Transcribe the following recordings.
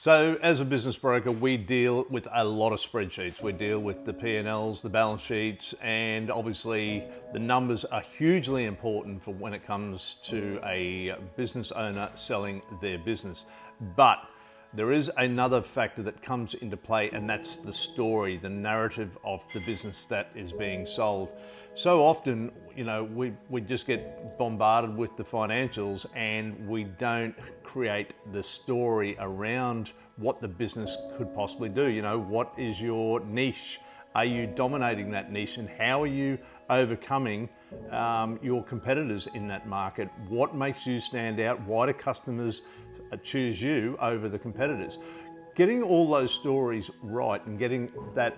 So as a business broker, we deal with a lot of spreadsheets. We deal with the P&Ls, the balance sheets, and obviously the numbers are hugely important for when it comes to a business owner selling their business. But there is another factor that comes into play, and that's the story, the narrative of the business that is being sold. So often, we just get bombarded with the financials and we don't create the story around what the business could possibly do. What is your niche? Are you dominating that niche, and how are you overcoming your competitors in that market? What makes you stand out? Why do customers choose you over the competitors? Getting all those stories right and getting that,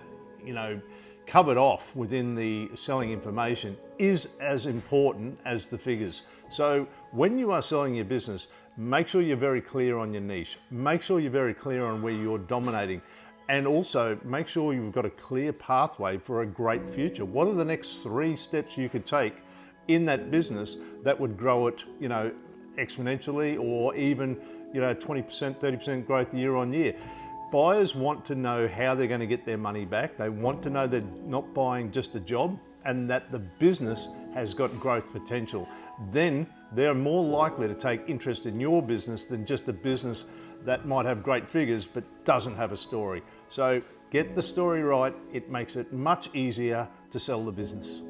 covered off within the selling information is as important as the figures. So when you are selling your business, make sure you're very clear on your niche. Make sure you're very clear on where you're dominating. And also make sure you've got a clear pathway for a great future. What are the next 3 steps you could take in that business that would grow it, exponentially, or even, 20%, 30% growth year on year? Buyers want to know how they're going to get their money back. They want to know they're not buying just a job and that the business has got growth potential. Then they're more likely to take interest in your business than just a business that might have great figures but doesn't have a story. So get the story right. It makes it much easier to sell the business.